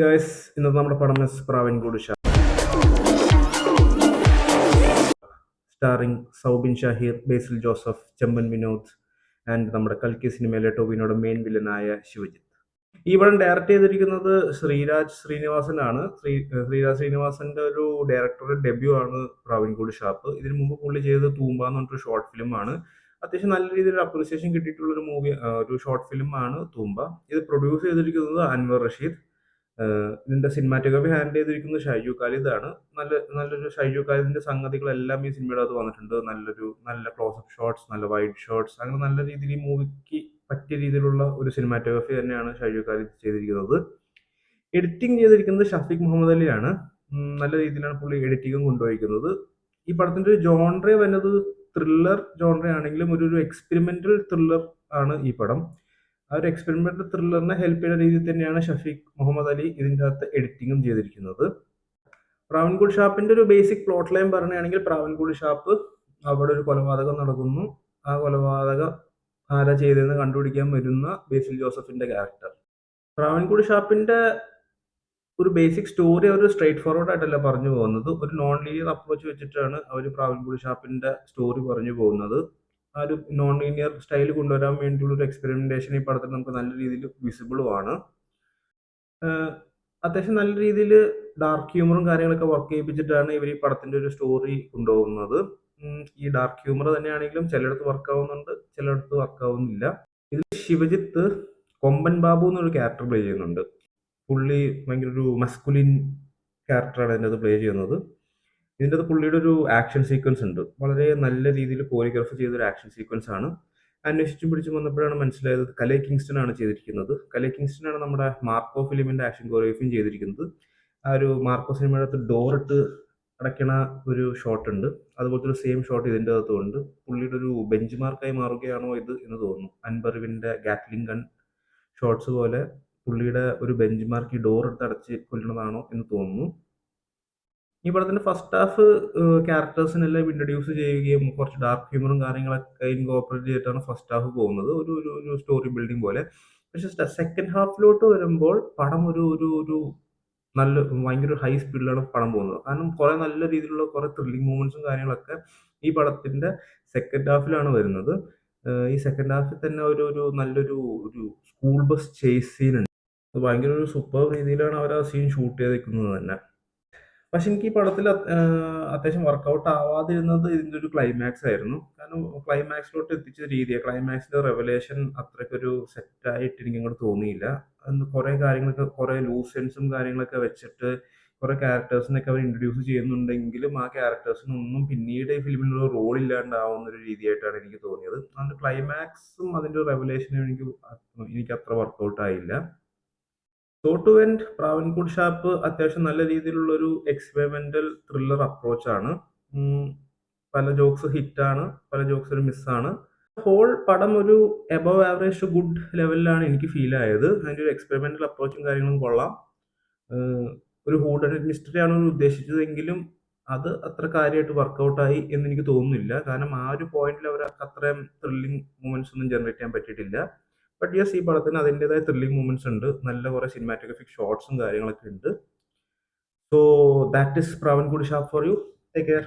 Guys, ഇന്നത്തെ നമ്മുടെ പടം miss Pravinkoodu Shah, starring Soubin Shahir, Basil Joseph, Chemban Vinod and നമ്മുടെ കൽക്കി സിനിമയിലെ ടോവിനോയുടെ മെയിൻ വില്ലനായ ശിവജിത്ത്. ഈ പടം ഡയറക്റ്റ് ചെയ്തിരിക്കുന്നത് ശ്രീരാജ് ശ്രീനിവാസനാണ്. ശ്രീരാജ് ശ്രീനിവാസന്റെ ഒരു ഡയറക്ടറുടെ ഡെബ്യൂ ആണ് പ്രാവൻകൂട് ഷാപ്പ്. ഇതിനു മുമ്പ് പുള്ളി ചെയ്തത് തൂമ്പ എന്ന് പറഞ്ഞൊരു ഷോർട്ട് ഫിലിം ആണ്. അത്യാവശ്യം നല്ല രീതിയിൽ അപ്രിസിയേഷൻ കിട്ടിയിട്ടുള്ള ഒരു മൂവി, ഒരു ഷോർട്ട് ഫിലിം ആണ് തൂമ്പ. ഇത് പ്രൊഡ്യൂസ് ചെയ്തിരിക്കുന്നത് അൻവർ റഷീദ്. ഇതിന്റെ സിനിമാറ്റോഗ്രാഫി ഹാൻഡിൽ ചെയ്തിരിക്കുന്നത് ഷൈജു ഖാലിദ് ആണ്. നല്ലൊരു ഷൈജു ഖാലിദിന്റെ സംഗതികളെല്ലാം ഈ സിനിമയുടെ അകത്ത് വന്നിട്ടുണ്ട്. നല്ല ക്ലോസപ്പ് ഷോട്ട്സ്, നല്ല വൈഡ് ഷോട്ട്സ്, അങ്ങനെ നല്ല രീതിയിൽ ഈ മൂവിക്ക് പറ്റിയ രീതിയിലുള്ള ഒരു സിനിമാറ്റോഗ്രാഫി തന്നെയാണ് ഷൈജു ഖാലിദ് ചെയ്തിരിക്കുന്നത്. എഡിറ്റിംഗ് ചെയ്തിരിക്കുന്നത് ഷഫീഖ് മുഹമ്മദ് അലിയാണ്. നല്ല രീതിയിലാണ് പുള്ളി എഡിറ്റിംഗും കൊണ്ടുപോയിരിക്കുന്നത്. ഈ പടത്തിന്റെ ഒരു ജോൺറ വരുന്നത് ത്രില്ലർ ജോൺറ ആണെങ്കിലും ഒരു എക്സ്പെരിമെന്റൽ ത്രില്ലർ ആണ് ഈ പടം. ആ ഒരു എക്സ്പെരിമെന്റൽ ത്രില്ലറിനെ ഹെൽപ്പ് ചെയ്യുന്ന രീതിയിൽ തന്നെയാണ് ഷഫീഖ് മുഹമ്മദ് അലി ഇതിൻ്റെ അകത്ത് എഡിറ്റിംഗും ചെയ്തിരിക്കുന്നത്. പ്രാവൻകൂട് ഷാപ്പിന്റെ ഒരു ബേസിക് പ്ലോട്ട് ലൈൻ പറയുകയാണെങ്കിൽ, പ്രാവൻകൂട് ഷാപ്പ് അവിടെ ഒരു കൊലപാതകം നടക്കുന്നു. ആ കൊലപാതകം ആരാ ചെയ്തതെന്ന് കണ്ടുപിടിക്കാൻ വരുന്ന ബേസിൽ ജോസഫിന്റെ ക്യാരക്ടർ. പ്രാവൻകൂട് ഷാപ്പിന്റെ ഒരു ബേസിക് സ്റ്റോറി അവർ സ്ട്രേറ്റ് ഫോർവേഡ് ആയിട്ടല്ല പറഞ്ഞു പോകുന്നത്. ഒരു നോൺ ലീനിയർ അപ്രോച്ച് വെച്ചിട്ടാണ് അവർ പ്രാവൻകൂട് ഷാപ്പിന്റെ സ്റ്റോറി പറഞ്ഞു പോകുന്നത്. ആ ഒരു നോൺ ലീനിയർ സ്റ്റൈൽ കൊണ്ടുവരാൻ വേണ്ടിയുള്ള ഒരു എക്സ്പെരിമെന്റേഷൻ ഈ പടത്തിൽ നമുക്ക് നല്ല രീതിയിൽ വിസിബിളും ആണ്. അത്യാവശ്യം നല്ല രീതിയിൽ ഡാർക്ക് ഹ്യൂമറും കാര്യങ്ങളൊക്കെ വർക്ക് ചെയ്യിപ്പിച്ചിട്ടാണ് ഇവർ ഈ പടത്തിന്റെ ഒരു സ്റ്റോറി കൊണ്ടുപോകുന്നത്. ഈ ഡാർക്ക് ഹ്യൂമർ തന്നെയാണെങ്കിലും ചിലയിടത്ത് വർക്ക് ആവുന്നുണ്ട്, ചിലയിടത്ത് വർക്ക് ആവുന്നില്ല. ഇതിൽ ശിവജിത്ത് കൊമ്പൻ ബാബു എന്നൊരു ക്യാരക്ടർ പ്ലേ ചെയ്യുന്നുണ്ട്. പുള്ളി ഭയങ്കര ഒരു മസ്കുലിൻ ക്യാരക്ടറാണ് ഇതിൻ്റെ അത് പ്ലേ ചെയ്യുന്നത്. ഇതിൻ്റെ അത് പുള്ളിയുടെ ഒരു ആക്ഷൻ സീക്വൻസ് ഉണ്ട്. വളരെ നല്ല രീതിയിൽ കോറിയോഗ്രാഫ് ചെയ്തൊരു ആക്ഷൻ സീക്വൻസ് ആണ്. അന്വേഷിച്ചും പിടിച്ചും വന്നപ്പോഴാണ് മനസ്സിലായത് കലൈ കിങ്സ്റ്റൺ ആണ് ചെയ്തിരിക്കുന്നത്. കലൈ കിങ്സ്റ്റൺ ആണ് നമ്മുടെ മാർക്കോ ഫിലിമിന്റെ ആക്ഷൻ കോറിയോഗ്രാഫിയും ചെയ്തിരിക്കുന്നത്. ആ ഒരു മാർക്കോ സിനിമയുടെ അകത്ത് ഡോറിട്ട് അടയ്ക്കണ ഒരു ഷോട്ട് ഉണ്ട്. അതുപോലത്തെ ഒരു സെയിം ഷോട്ട് ഇതിൻ്റെ അകത്തും ഉണ്ട്. പുള്ളിയുടെ ഒരു ബെഞ്ച് മാർക്കായി മാറുകയാണോ ഇത് എന്ന് തോന്നുന്നു. അൻപറിവിന്റെ ഗാറ്റ്ലിംഗ് ഗൺ ഷോട്ട്സ് പോലെ പുള്ളിയുടെ ഒരു ബെഞ്ച് മാർക്ക് ഈ ഡോർ എടുത്ത് അടച്ച് കൊല്ലുന്നതാണോ എന്ന് തോന്നുന്നു. ഈ പടത്തിന്റെ ഫസ്റ്റ് ഹാഫ് ക്യാരക്ടേഴ്സിനെല്ലാം ഇൻട്രൊഡ്യൂസ് ചെയ്യുകയും കുറച്ച് ഡാർക്ക് ഹ്യൂമറും കാര്യങ്ങളൊക്കെ ഇൻകോപ്പറേറ്റ് ചെയ്തിട്ടാണ് ഫസ്റ്റ് ഹാഫ് പോകുന്നത്, ഒരു സ്റ്റോറി ബിൽഡിംഗ് പോലെ. പക്ഷെ സെക്കൻഡ് ഹാഫിലോട്ട് വരുമ്പോൾ പടം ഒരു ഒരു ഒരു നല്ല ഭയങ്കര ഹൈ സ്പീഡിലാണ് പടം പോകുന്നത്. കാരണം കുറെ നല്ല രീതിയിലുള്ള കുറെ ത്രില്ലിംഗ് മൂമെന്റ്സും കാര്യങ്ങളൊക്കെ ഈ പടത്തിന്റെ സെക്കൻഡ് ഹാഫിലാണ് വരുന്നത്. ഈ സെക്കൻഡ് ഹാഫിൽ തന്നെ ഒരു നല്ലൊരു ഒരു സ്കൂൾ ബസ് ചേസ് സീൻ ഉണ്ട്. ഭയങ്കര ഒരു സൂപ്പർ രീതിയിലാണ് അവർ ആ സീൻ ഷൂട്ട് ചെയ്തിരിക്കുന്നത് തന്നെ. പക്ഷെ എനിക്ക് ഈ പടത്തിൽ അത്യാവശ്യം വർക്കൗട്ട് ആവാതിരുന്നത് ഇതിന്റെ ഒരു ക്ലൈമാക്സ് ആയിരുന്നു. കാരണം ക്ലൈമാക്സിലോട്ട് എത്തിച്ച രീതിയാണ്, ക്ലൈമാക്സിന്റെ റെവലേഷൻ അത്രയ്ക്കൊരു സെറ്റായിട്ട് എനിക്ക് അങ്ങോട്ട് തോന്നിയില്ല. കുറെ കാര്യങ്ങളൊക്കെ കുറെ ലൂസൻസും കാര്യങ്ങളൊക്കെ വെച്ചിട്ട് കുറെ ക്യാരക്ടേഴ്സിനൊക്കെ അവർ ഇൻട്രൊഡ്യൂസ് ചെയ്യുന്നുണ്ടെങ്കിലും ആ ക്യാരക്ടേഴ്സിനൊന്നും പിന്നീട് ഈ ഫിലിമിനുള്ള റോൾ ഇല്ലാണ്ടാവുന്ന ഒരു രീതിയായിട്ടാണ് എനിക്ക് തോന്നിയത്. അതുകൊണ്ട് ക്ലൈമാക്സും അതിന്റെ റെവലേഷനും എനിക്ക് അത്ര വർക്കൗട്ട് ആയില്ല. ടു എൻഡ് പ്രാവൻകൂട് ഷാപ്പ് അത്യാവശ്യം നല്ല രീതിയിലുള്ള ഒരു എക്സ്പെരിമെന്റൽ ത്രില്ലർ അപ്രോച്ചാണ്. പല ജോക്സ് ഹിറ്റാണ്, പല ജോക്സ് ഒരു മിസ്സാണ്. ഹോൾ പടം ഒരു എബവ് ആവറേജ് ടു ഗുഡ് ലെവലിലാണ് എനിക്ക് ഫീൽ ആയത്. അതിന്റെ ഒരു എക്സ്പെരിമെന്റൽ അപ്രോച്ചും കാര്യങ്ങളും കൊള്ളാം. ഒരു ഹൂഡഡ് മിസ്റ്ററി ആണ് ഉദ്ദേശിച്ചതെങ്കിലും അത് അത്ര കാര്യമായിട്ട് വർക്കൗട്ടായി എന്ന് എനിക്ക് തോന്നുന്നില്ല. കാരണം ആ ഒരു പോയിന്റിൽ അവർക്ക് അത്രയും ത്രില്ലിംഗ് മൂമെന്റ്സ് ഒന്നും ജനറേറ്റ് ചെയ്യാൻ പറ്റിയിട്ടില്ല. ബട്ട് യെസ്, ഈ പടത്തിന് അതിൻ്റെതായ ത്രില്ലിംഗ് മൂമെന്റ്സ് ഉണ്ട്. നല്ല കുറെ സിനിമാറ്റോഗ്രാഫിക് ഷോട്ട്സും കാര്യങ്ങളൊക്കെ ഉണ്ട്. So that is Pravinkoodu shop for you. Take care.